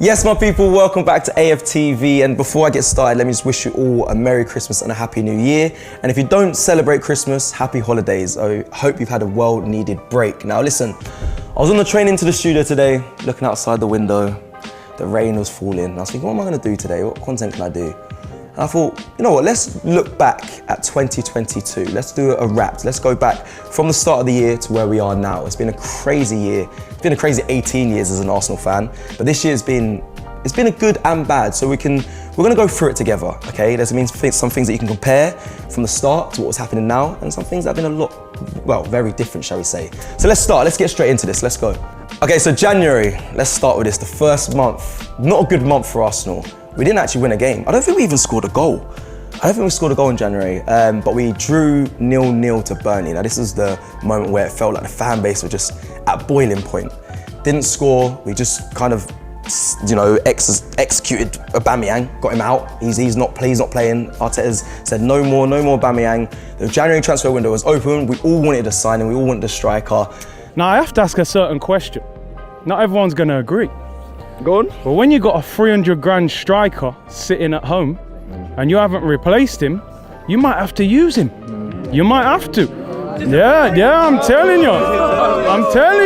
Yes, my people, welcome back to AFTV. And before I get started, let me just wish you all a Merry Christmas and a Happy New Year. And if you don't celebrate Christmas, happy holidays. I hope you've had a well-needed break. Now listen, I was on the train into the studio today, looking outside the window. The rain was falling. I was thinking, what am I gonna do today? What content can I do? And I thought, you know what, let's look back at 2022. Let's do a wrap. Let's go back from the start of the year to where we are now. It's been a crazy year. It's been a crazy 18 years as an Arsenal fan, but this year's been a good and bad, so we're gonna go through it together, okay? There's some things that you can compare from the start to what's happening now, and some things that have been a lot, well, very different, shall we say. So let's get straight into this, let's go. Okay, so January, let's start with this. The first month, not a good month for Arsenal. We didn't actually win a game. I don't think we even scored a goal. I don't think we scored a goal in January, but we drew 0-0 to Burnley. Now this is the moment where it felt like the fan base was just at boiling point. Didn't score, we just kind of, you know, executed Aubameyang, got him out. He's not playing. Arteta's said no more Aubameyang. The January transfer window was open. We all wanted a signing, we all wanted a striker. Now I have to ask a certain question. Not everyone's gonna agree. Go on. But when you got a 300 grand striker sitting at home and you haven't replaced him, you might have to use him. You might have to. Yeah, I'm telling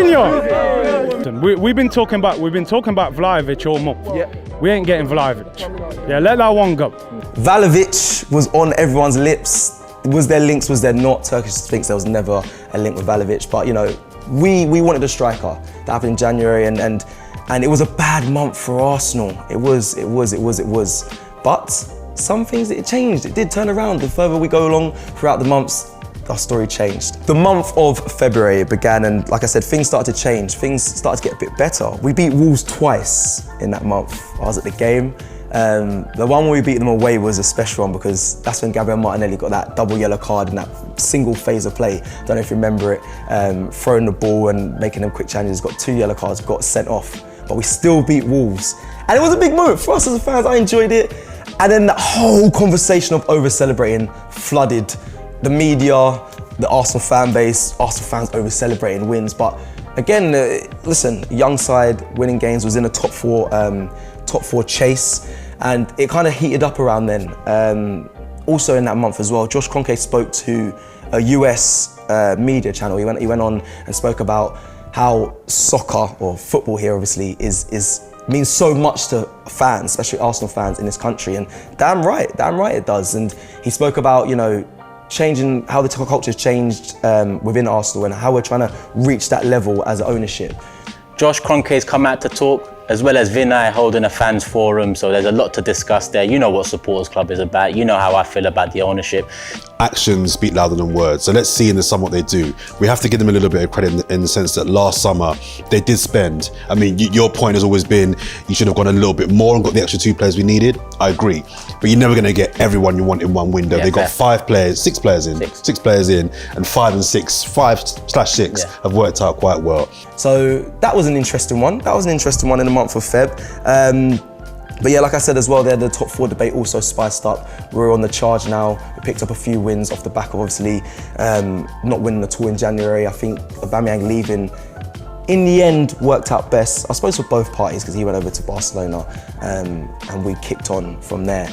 you. We've been talking about Vlahovic all month. Yeah. We ain't getting Vlahovic. Yeah, let that one go. Vlahovic was on everyone's lips. Was there links, was there not? Turkish thinks there was never a link with Vlahovic, but you know, we wanted a striker. That happened in January and it was a bad month for Arsenal. It was. But some things, it changed. It did turn around. The further we go along throughout the months, our story changed. The month of February began, and like I said, things started to change. Things started to get a bit better. We beat Wolves twice in that month. I was at the game. The one where we beat them away was a special one because that's when Gabriel Martinelli got that double yellow card in that single phase of play. Don't know if you remember it. Throwing the ball and making them quick challenges, got 2 yellow cards, got sent off. But we still beat Wolves. And it was a big moment for us as fans. I enjoyed it. And then that whole conversation of over-celebrating flooded the media, the Arsenal fan base, Arsenal fans over-celebrating wins. But again, listen, young side winning games was in a top four chase, and it kind of heated up around then. Also in that month as well, Josh Kroenke spoke to a US media channel. He went on and spoke about how soccer, or football here obviously, means so much to fans, especially Arsenal fans in this country, and damn right it does. And he spoke about, you know, changing how the culture's changed within Arsenal and how we're trying to reach that level as ownership. Josh Kroenke's come out to talk, as well as Vinay holding a fans forum, so there's a lot to discuss there. You know what Supporters Club is about, you know how I feel about the ownership. Actions speak louder than words, so let's see in the sum what they do. We have to give them a little bit of credit in the sense that last summer they did spend. I mean, your point has always been you should have gone a little bit more and got the extra 2 players we needed. I agree, but you're never going to get everyone you want in one window. They got 6 players in, and 5 and 6 have worked out quite well. So that was an interesting one. That was an interesting one in the month of Feb. But yeah, like I said as well, the top 4 debate also spiced up. We're on the charge now. We picked up a few wins off the back of obviously not winning at all in January. I think Aubameyang leaving in the end worked out best, I suppose, for both parties, because he went over to Barcelona and we kicked on from there.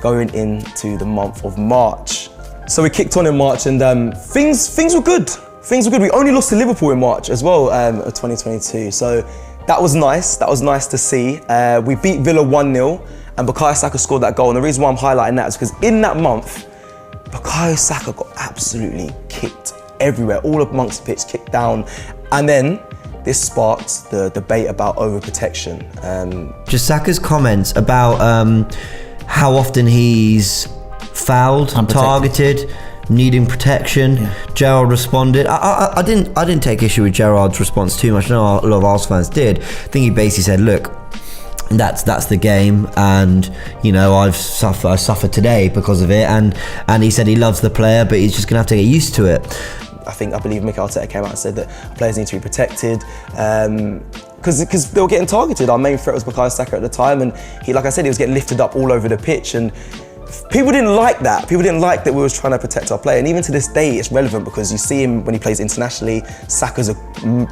Going into the month of March. So we kicked on in March and things were good. Things were good. We only lost to Liverpool in March as well of 2022. So that was nice. That was nice to see. We beat Villa 1-0 and Bukayo Saka scored that goal. And the reason why I'm highlighting that is because in that month, Bukayo Saka got absolutely kicked everywhere, all amongst the pitch, kicked down. And then this sparked the debate about overprotection. Just Saka's comments about how often he's fouled, targeted, needing protection. Yeah. Gerrard responded. I didn't take issue with Gerrard's response too much. I know a lot of Arsenal fans did. I think he basically said, look, that's the game, and you know, I suffered today because of it, and he said he loves the player, but he's just gonna have to get used to it. I believe Mikel Arteta came out and said that players need to be protected because they were getting targeted. Our main threat was Bukayo Saka at the time, and he, like I said, he was getting lifted up all over the pitch, and people didn't like that. People didn't like that we was trying to protect our player. And even to this day, it's relevant because you see him when he plays internationally. Saka's a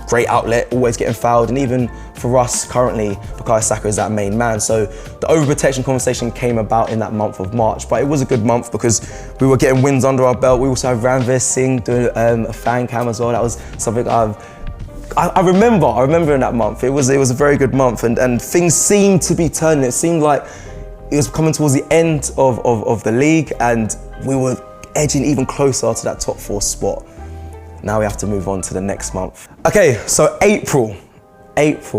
great outlet, always getting fouled. And even for us currently, Bukayo Saka is that main man. So the overprotection conversation came about in that month of March. But it was a good month because we were getting wins under our belt. We also had Ranveer Singh doing a fan cam as well. That was something I remember in that month. It was a very good month, and things seemed to be turning. It seemed like it was coming towards the end of the league, and we were edging even closer to that top 4 spot. Now we have to move on to the next month. Okay, so April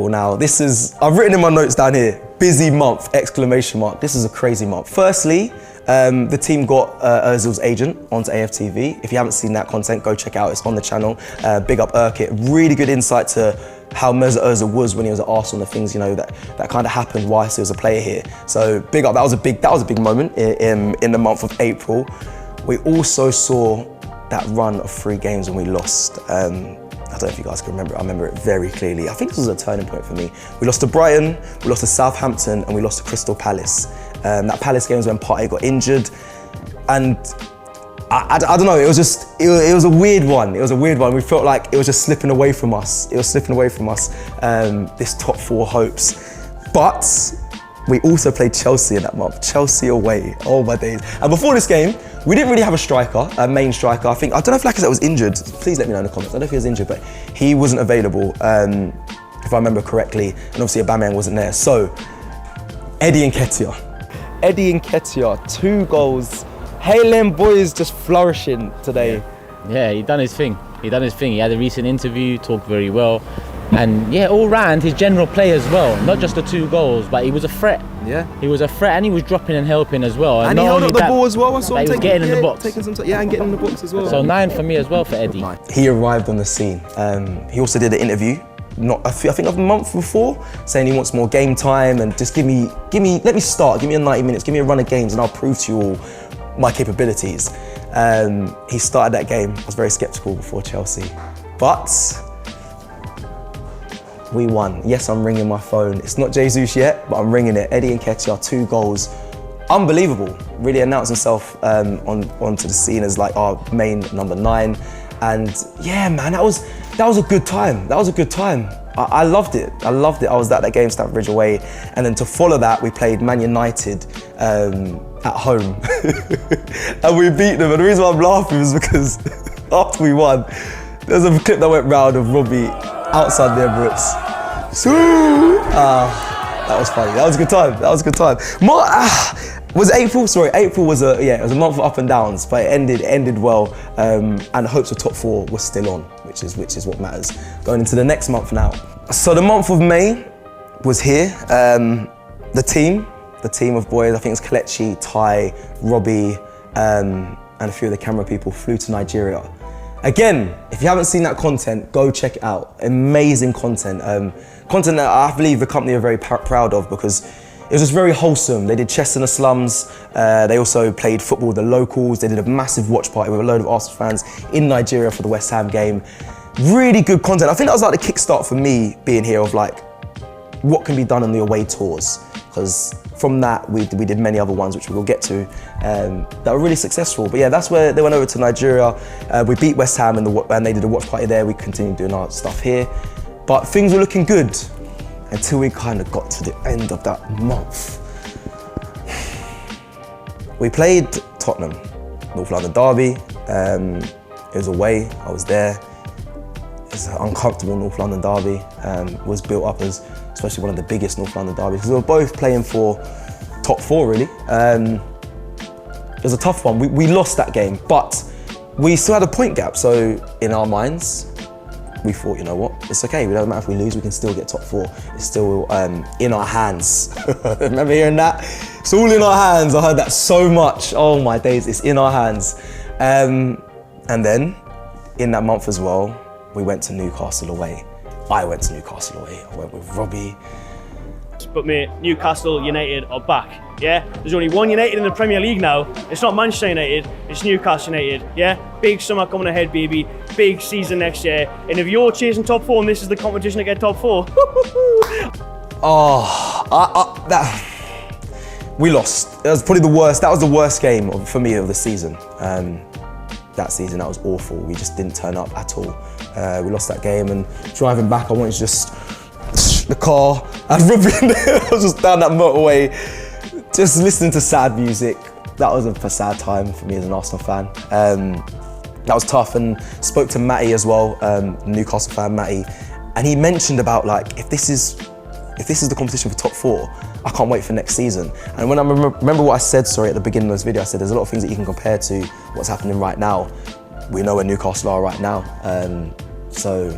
now. This is, I've written in my notes down here, busy month, exclamation mark. This is a crazy month. Firstly, the team got Ozil's agent onto AFTV. If you haven't seen that content, go check it out. It's on the channel. Big up Urquhart. Really good insight to how Mesut Ozil was when he was at Arsenal, the things that kind of happened whilst he was a player here. So big up. That was a big moment in the month of April. We also saw that run of 3 games when we lost. I don't know if you guys can remember it. I remember it very clearly. I think this was a turning point for me. We lost to Brighton, we lost to Southampton, and we lost to Crystal Palace. That Palace game was when Partey got injured, and I don't know. It was a weird one. It was a weird one. We felt like it was just slipping away from us. It was slipping away from us. This top 4 hopes, but we also played Chelsea in that month. Chelsea away. Oh my days! And before this game, we didn't really have a striker, a main striker. I don't know if Lacazette was injured. Please let me know in the comments. I don't know if he was injured, but he wasn't available, if I remember correctly. And obviously Aubameyang wasn't there. So Eddie Nketiah, 2 goals. Halen boys just flourishing today. Yeah, he done his thing. He had a recent interview, talked very well. And yeah, all round his general play as well. Not just the 2 goals, but he was a threat. Yeah. He was a threat, and he was dropping and helping as well. And he held up the ball as well. I saw him he was getting in the box. And getting in the box as well. So 9 for me as well for Eddie. He arrived on the scene. He also did an interview, I think a month before, saying he wants more game time and just let me start, give me a 90 minutes, give me a run of games, and I'll prove to you all my capabilities. He started that game. I was very skeptical before Chelsea, but we won. Yes, I'm ringing my phone. It's not Jesus yet, but I'm ringing it. Eddie Nketiah, 2 goals. Unbelievable. Really announced himself onto the scene as like our main number 9. And yeah, man, that was a good time. That was a good time. I loved it. I was at that game, Stamford Bridge away. And then to follow that, we played Man United at home. And we beat them. And the reason why I'm laughing is because after we won, there's a clip that went round of Robbie outside the Emirates. That was funny. That was a good time. Was it April? Sorry, April was it was a month of up and downs, but it ended well, and the hopes of top 4 were still on, which is what matters. Going into the next month now. So the month of May was here. The team of boys, I think it's Kelechi, Ty, Robbie, and a few of the camera people flew to Nigeria. Again, if you haven't seen that content, go check it out. Amazing content. Content that I believe the company are very proud of because it was just very wholesome. They did chess in the slums. They also played football with the locals. They did a massive watch party with a load of Arsenal fans in Nigeria for the West Ham game. Really good content. I think that was like the kickstart for me being here of like what can be done on the away tours. Because from that, we did many other ones, which we will get to, that were really successful. But yeah, that's where they went over to Nigeria. We beat West Ham and they did a watch party there. We continued doing our stuff here. But things were looking good until we kind of got to the end of that month. We played Tottenham, North London derby. It was away, I was there. It was an uncomfortable North London derby. Was built up as especially one of the biggest North London derbies because we were both playing for top 4 really. It was a tough one. We lost that game, but we still had a point gap. So in our minds, we thought, you know what, it's okay. It doesn't matter if we lose, we can still get top 4. It's still in our hands. Remember hearing that? It's all in our hands. I heard that so much. Oh my days, it's in our hands. And then in that month as well, we went to Newcastle away. I went to Newcastle away. I went with Robbie. But mate, Newcastle United are back, yeah? There's only one United in the Premier League now. It's not Manchester United, it's Newcastle United, yeah? Big summer coming ahead, baby. Big season next year. And if you're chasing top 4 and this is the competition to get top 4, We lost. It was probably the worst. That was the worst game for me of the season. That season, that was awful. We just didn't turn up at all. We lost that game, and driving back, I wanted to just the car. I was just down that motorway, just listening to sad music. That was a sad time for me as an Arsenal fan. That was tough, and spoke to Matty as well, Newcastle fan Matty, and he mentioned about like if this is the competition for top 4, I can't wait for next season. And when I remember what I said, at the beginning of this video, I said there's a lot of things that you can compare to what's happening right now. We know where Newcastle are right now. So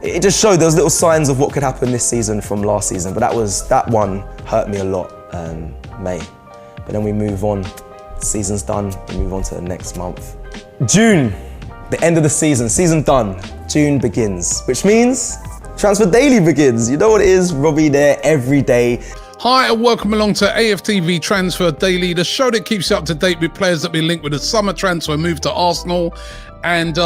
it just showed there was little signs of what could happen this season from last season, but that one hurt me a lot, May. But then we move on, season's done, we move on to the next month. June, the end of the season done, June begins, which means Transfer Daily begins. You know what it is, Robbie there every day. Hi and welcome along to AFTV Transfer Daily, the show that keeps you up to date with players that be linked with a summer transfer move to Arsenal. And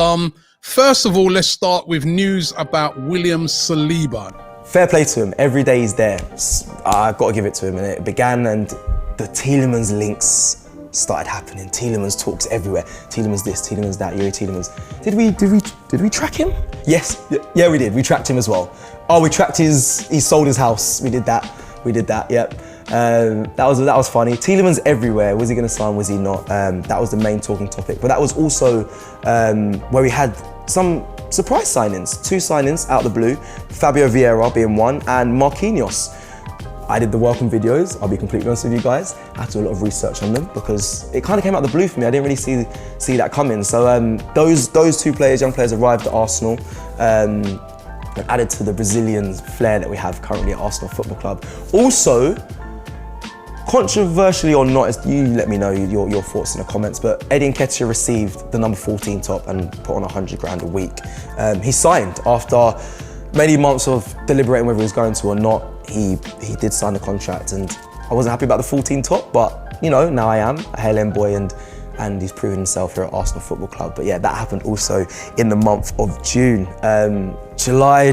first of all, let's start with news about William Saliba. Fair play to him, every day he's there. I've got to give it to him, and it began, and the Tielemans links started happening. Tielemans talks everywhere. Tielemans this, Tielemans that, Yuri Tielemans. Did we track him? Yes, yeah we did, we tracked him as well. Oh, we tracked he sold his house, we did that, yep. That was funny. Tielemans everywhere. Was he going to sign? Was he not? That was the main talking topic. But that was also where we had some surprise signings. 2 signings out of the blue. Fabio Vieira being one, and Marquinhos. I did the welcome videos. I'll be completely honest with you guys. I had to do a lot of research on them because it kind of came out of the blue for me. I didn't really see that coming. So those 2 players, young players, arrived at Arsenal. And added to the Brazilian flair that we have currently at Arsenal Football Club. Also, controversially or not, you let me know your thoughts in the comments, but Eddie Nketiah received the number 14 top and put on 100 grand a week. He signed after many months of deliberating whether he was going to or not. He did sign the contract, and I wasn't happy about the 14 top, but you know, now I am a Hale End boy, and he's proven himself here at Arsenal Football Club. But yeah, that happened also in the month of June. July.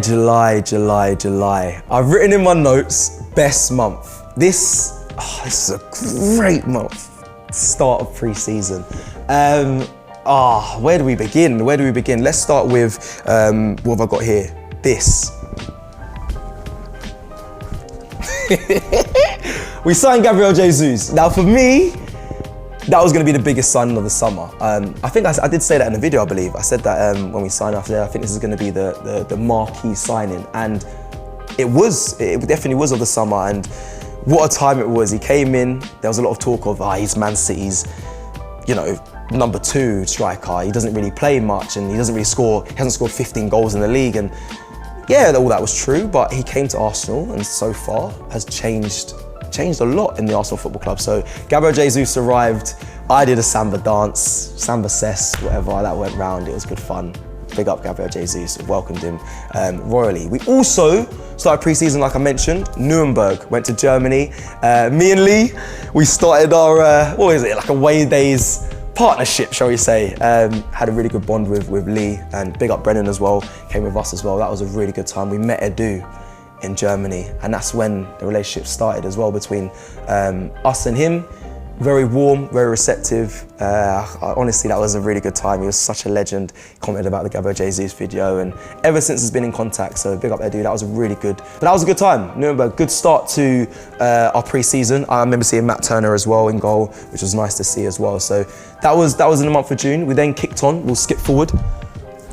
I've written in my notes, best month. This is a great month. Start of pre-season. Where do we begin? Let's start with, what have I got here? This. We signed Gabriel Jesus. Now for me, that was going to be the biggest signing of the summer. I think I did say that in the video, I believe. I said that when we signed after that, I think this is going to be the marquee signing. And it definitely was of the summer. And what a time it was. He came in, there was a lot of talk of, he's Man City's, number 2 striker. He doesn't really play much, and he hasn't scored 15 goals in the league. And yeah, all that was true, but he came to Arsenal and so far has changed a lot in the Arsenal Football Club. So Gabriel Jesus arrived, I did a samba dance, samba cess, whatever, that went round, it was good fun. Big up Gabriel Jesus, welcomed him royally. We also started pre-season, like I mentioned, Nuremberg, went to Germany. Me and Lee, we started our, like away days partnership, shall we say. Had a really good bond with Lee, and big up Brennan as well, came with us as well. That was a really good time. We met Edu in Germany, and that's when the relationship started as well between us and him. Very warm, very receptive. Honestly, that was a really good time. He was such a legend. He commented about the Gabriel Jesus video, and ever since has been in contact. So big up Edu. That was a really good. But that was a good time. Nuremberg, good start to our pre-season. I remember seeing Matt Turner as well in goal, which was nice to see as well. So that was in the month of June. We then kicked on. We'll skip forward.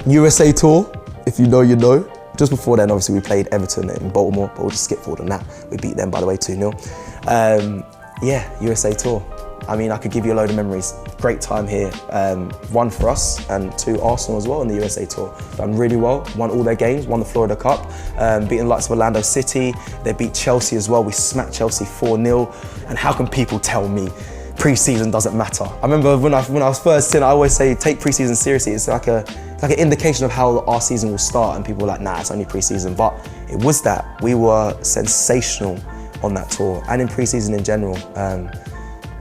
USA tour. If you know, you know. Just before then, obviously, we played Everton in Baltimore, but we'll just skip forward on that. We beat them, by the way, 2-0. Yeah, USA tour. I mean, I could give you a load of memories. Great time here. 1 for us and 2 Arsenal as well in the USA tour. Done really well, won all their games, won the Florida Cup, beating the likes of Orlando City. They beat Chelsea as well. We smacked Chelsea 4-0. And how can people tell me pre-season doesn't matter? I remember when I was first in, I always say, take pre-season seriously. It's like an indication of how our season will start, and people were like, nah, it's only pre-season. But it was that. We were sensational on that tour and in pre-season in general.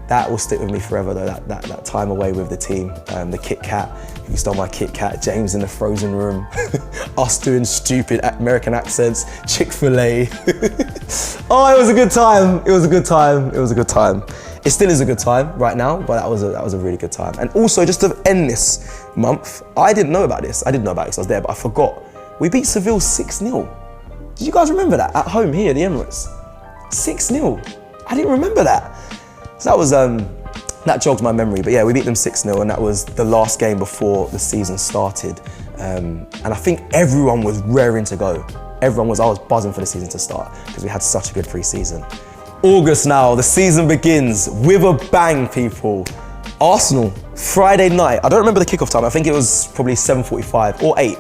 That will stick with me forever though, that time away with the team. The Kit Kat, you stole my Kit Kat, James in the frozen room, us doing stupid American accents, Chick-fil-A. Oh, it was a good time. It was a good time. It was a good time. It still is a good time right now, but that was a really good time. And also, just to end this month, I didn't know about this. I didn't know about it because I was there, but I forgot. We beat Seville 6-0. Did you guys remember that at home here at the Emirates? 6-0. I didn't remember that. So that was that jogged my memory. But yeah, we beat them 6-0, and that was the last game before the season started. And I think everyone was raring to go. I was buzzing for the season to start because we had such a good pre-season. August now, the season begins with a bang, people. Arsenal, Friday night. I don't remember the kickoff time. I think it was probably 7:45 or 8.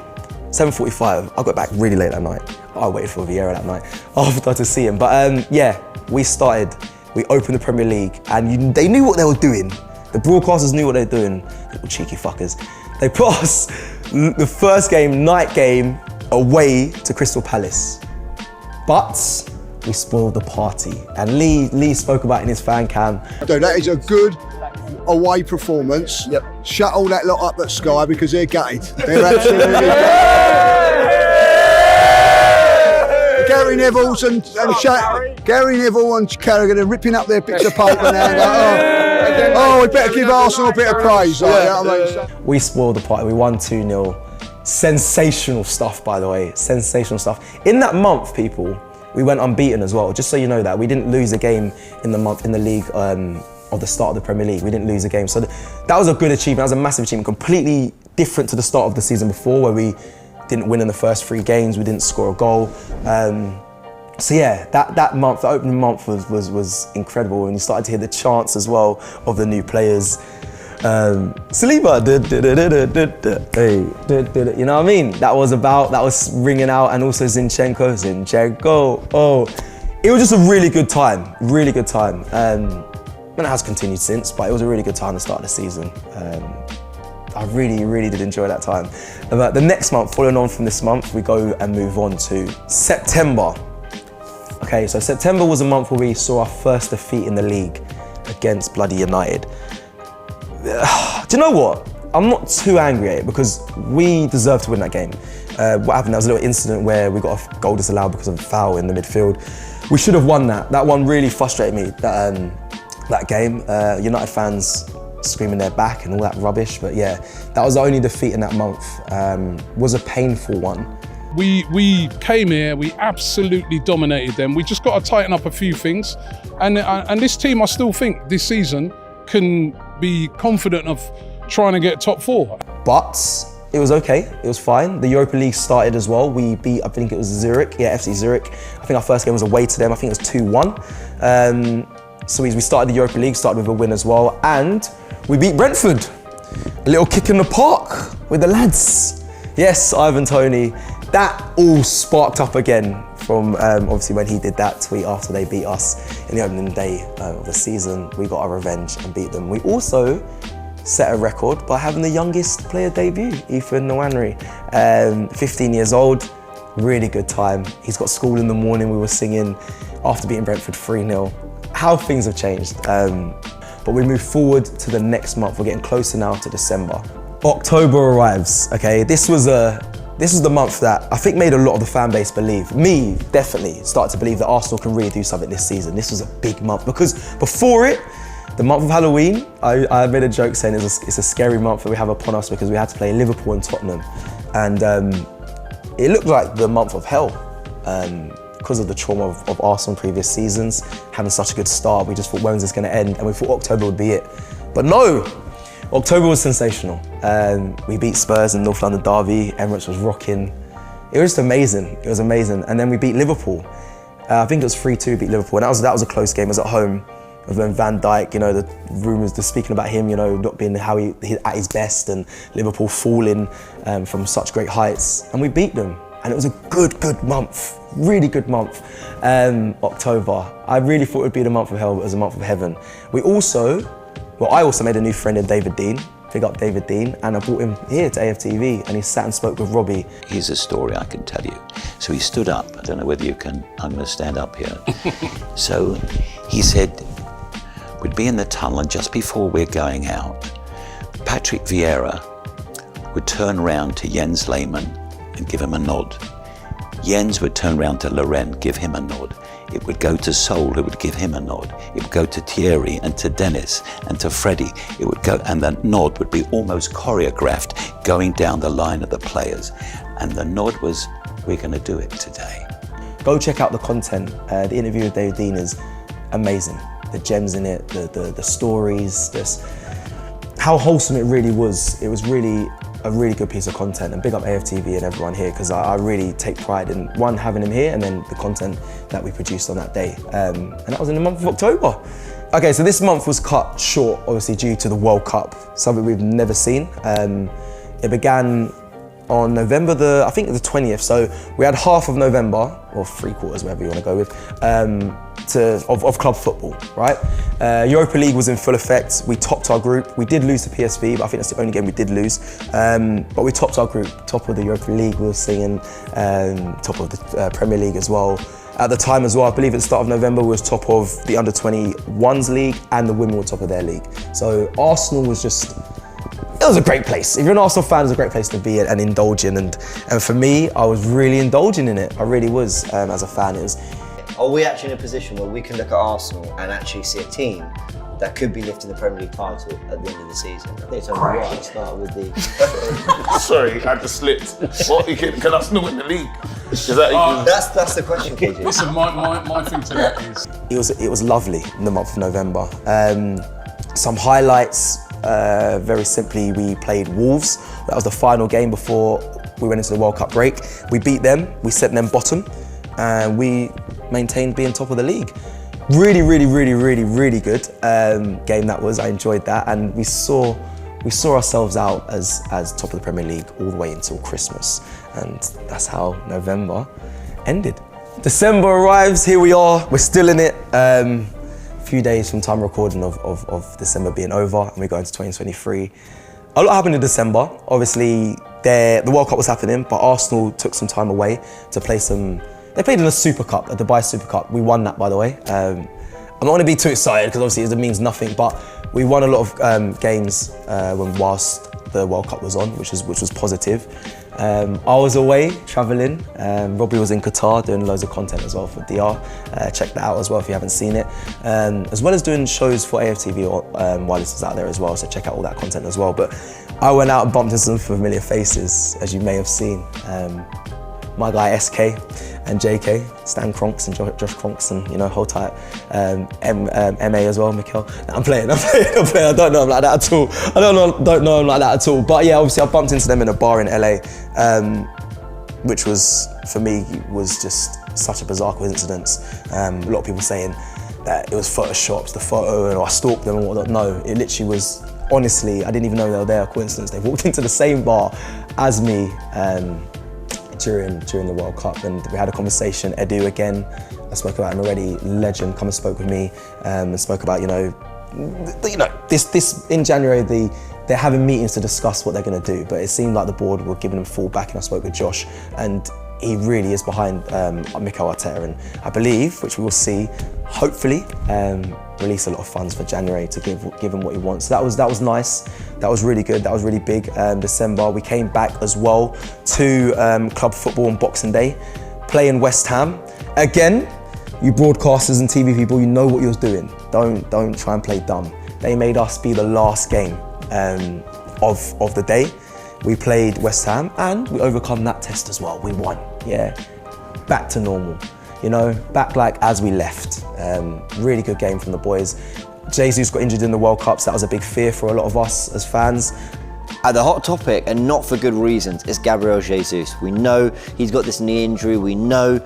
7:45. I got back really late that night. I waited for Vieira that night after to see him. But yeah, we opened the Premier League, and they knew what they were doing. The broadcasters knew what they were doing. Little cheeky fuckers. They put us the first game, night game, away to Crystal Palace. But we spoiled the party. And Lee spoke about it in his fan cam. Dude, that is a good away performance. Yep. Shut all that lot up at Sky because they're gutted. They're absolutely gutted. Gary Neville's and Gary Neville and Carragher are ripping up their bits of paper now. We better give Arsenal a bit of praise. Like, you know what I mean? We spoiled the party. We won 2-0. Sensational stuff, by the way. Sensational stuff. In that month, people, we went unbeaten as well. Just so you know that. We didn't lose a game in the month in the league of the start of the Premier League. We didn't lose a game. So that was a good achievement. That was a massive achievement. Completely different to the start of the season before, where we didn't win in the first 3 games. We didn't score a goal. So yeah, that month, the opening month was incredible. And you started to hear the chants as well of the new players. Saliba, you know what I mean? That was ringing out, and also Zinchenko. Oh, it was just a really good time, and it has continued since, but it was a really good time to start the season. I really did enjoy that time. But the next month, following on from this month, we go and move on to September. Okay, so September was a month where we saw our first defeat in the league against bloody United. Do you know what? I'm not too angry at it because we deserved to win that game. What happened, there was a little incident where we got a goal disallowed because of a foul in the midfield. We should have won that. That one really frustrated me, that game. United fans screaming their back and all that rubbish, but yeah, that was the only defeat in that month. Was a painful one. We came here, we absolutely dominated them. We just got to tighten up a few things. And this team, I still think this season can be confident of trying to get top 4. But it was okay, it was fine. The Europa League started as well. We beat, I think it was Zurich, FC Zurich. I think our first game was away to them. I think it was 2-1. So we started the Europa League, started with a win as well. And we beat Brentford. A little kick in the park with the lads. Yes, Ivan Toney. That all sparked up again from obviously when he did that tweet after they beat us in the opening day of the season. We got our revenge and beat them. We also set a record by having the youngest player debut, Ethan Nwaneri. 15 years old, really good time. He's got school in the morning, we were singing after beating Brentford 3-0. How things have changed. But we move forward to the next month. We're getting closer now to December. October arrives, okay? This was the month that I think made a lot of the fan base believe, me definitely, start to believe that Arsenal can really do something this season. This was a big month because before it, the month of Halloween, I made a joke saying it's a scary month that we have upon us because we had to play Liverpool and Tottenham. And it looked like the month of hell because of the trauma of Arsenal in previous seasons, having such a good start. We just thought, when's this going to end? And we thought October would be it. But no, October was sensational. We beat Spurs in North London derby. Emirates was rocking. It was just amazing. It was amazing. And then we beat Liverpool. I think it was 3-2, beat Liverpool. And that was a close game. It was at home. It was when Van Dijk, you know, the rumours, they're speaking about him, you know, not being how he at his best, and Liverpool falling from such great heights. And we beat them. And it was a good month. Really good month. October. I really thought it would be the month of hell, but it was a month of heaven. I also made a new friend in David Dean. Big up David Dean, and I brought him here to AFTV, and he sat and spoke with Robbie. Here's a story I can tell you. So he stood up. I don't know whether you can. I'm going to stand up here. So he said, we'd be in the tunnel, and just before we're going out, Patrick Vieira would turn round to Jens Lehmann and give him a nod. Jens would turn round to Laurent, give him a nod. It would go to Sol, who would give him a nod. It would go to Thierry and to Dennis and to Freddie. It would go, and the nod would be almost choreographed going down the line of the players. And the nod was, we're going to do it today. Go check out the content. The interview with David Dean is amazing. The gems in it, the stories, just how wholesome it really was. It was really a really good piece of content, and big up AFTV and everyone here, because I really take pride in, one, having him here, and then the content that we produced on that day. And that was in the month of October. Okay, so this month was cut short, obviously due to the World Cup, something we've never seen. It began on November I think the 20th, so we had half of November, or 3/4, whatever you want to go with, of club football, right? Europa League was in full effect. We topped our group. We did lose to PSV, but I think that's the only game we did lose. But we topped our group, top of the Europa League, we were singing, top of the Premier League as well. At the time as well, I believe at the start of November, we was top of the under-21s league, and the women were top of their league. So Arsenal was just, it was a great place. If you're an Arsenal fan, it was a great place to be and indulge in. And for me, I was really indulging in it. I really was, as a fan. Are we actually in a position where we can look at Arsenal and actually see a team that could be lifting the Premier League title at the end of the season? I think it's only right to start with the... Sorry, I just slipped. What, can Arsenal win the league? Is that that's the question, KJ. Listen, my thing to that is... It was lovely in the month of November. Some highlights, very simply, we played Wolves. That was the final game before we went into the World Cup break. We beat them, we sent them bottom, and we maintained being top of the league. Really, really, really, really, really good game that was. I enjoyed that, and we saw ourselves out as top of the Premier League all the way until Christmas, and that's how November ended. December arrives, here we are, we're still in it. A few days from time recording of December being over, and we go into 2023. A lot happened in December. Obviously, the World Cup was happening, but Arsenal took some time away to play some. They played in a Super Cup, a Dubai Super Cup. We won that, by the way. I'm not going to be too excited because obviously it means nothing, but we won a lot of games whilst the World Cup was on, which was positive. I was away traveling. Robbie was in Qatar doing loads of content as well for DR. Check that out as well if you haven't seen it. As well as doing shows for AFTV while this is out there as well, so check out all that content as well. But I went out and bumped into some familiar faces, as you may have seen. My guy SK and JK, Stan Cronks and Josh Cronks, and hold tight. MA as well, Mikkel. I'm playing. I don't know him like that at all. I don't know him like that at all. But yeah, obviously I bumped into them in a bar in LA, which was, for me, was just such a bizarre coincidence. A lot of people saying that it was photoshopped, the photo, and I stalked them and whatnot. No, it literally was, honestly, I didn't even know they were there, coincidence. They walked into the same bar as me, during the World Cup, and we had a conversation. Edu again, I spoke about him already, legend, come and spoke with me, and spoke about this in January they're having meetings to discuss what they're going to do, but it seemed like the board were giving them full back, and I spoke with Josh, and he really is behind Mikel Arteta, and I believe, which we will see, hopefully, release a lot of funds for January to give him what he wants. So that was nice. That was really good. That was really big. December, we came back as well to club football on Boxing Day, playing West Ham. Again, you broadcasters and TV people, you know what you're doing. Don't try and play dumb. They made us be the last game of the day. We played West Ham and we overcome that test as well. We won, yeah. Back to normal, back like as we left. Really good game from the boys. Jesus got injured in the World Cup, so that was a big fear for a lot of us as fans. The hot topic, and not for good reasons, is Gabriel Jesus. We know he's got this knee injury. We know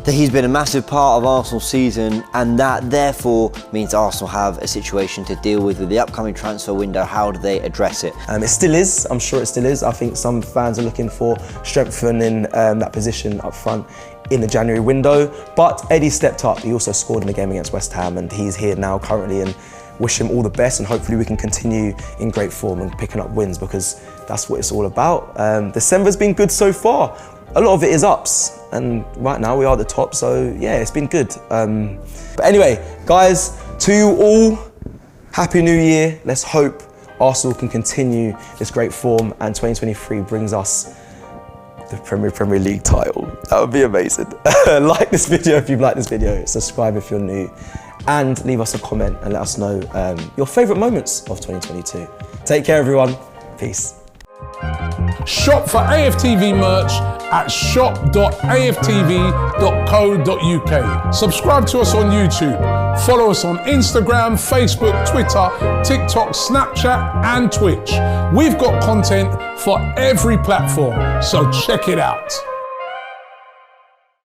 that he's been a massive part of Arsenal's season, and that therefore means Arsenal have a situation to deal with the upcoming transfer window. How do they address it? It still is, I'm sure it still is. I think some fans are looking for strengthening that position up front in the January window, but Eddie stepped up. He also scored in the game against West Ham, and he's here now currently, and wish him all the best, and hopefully we can continue in great form and picking up wins, because that's what it's all about. December's been good so far. A lot of it is ups, and right now we are at the top, so yeah, it's been good. But anyway, guys, to you all, Happy New Year. Let's hope Arsenal can continue this great form, and 2023 brings us the Premier League title. That would be amazing. Like this video if you've liked this video, subscribe if you're new, and leave us a comment and let us know your favourite moments of 2022. Take care, everyone. Peace. Shop for AFTV merch at shop.aftv.co.uk. Subscribe to us on YouTube. Follow us on Instagram, Facebook, Twitter, TikTok, Snapchat, and Twitch. We've got content for every platform, so check it out.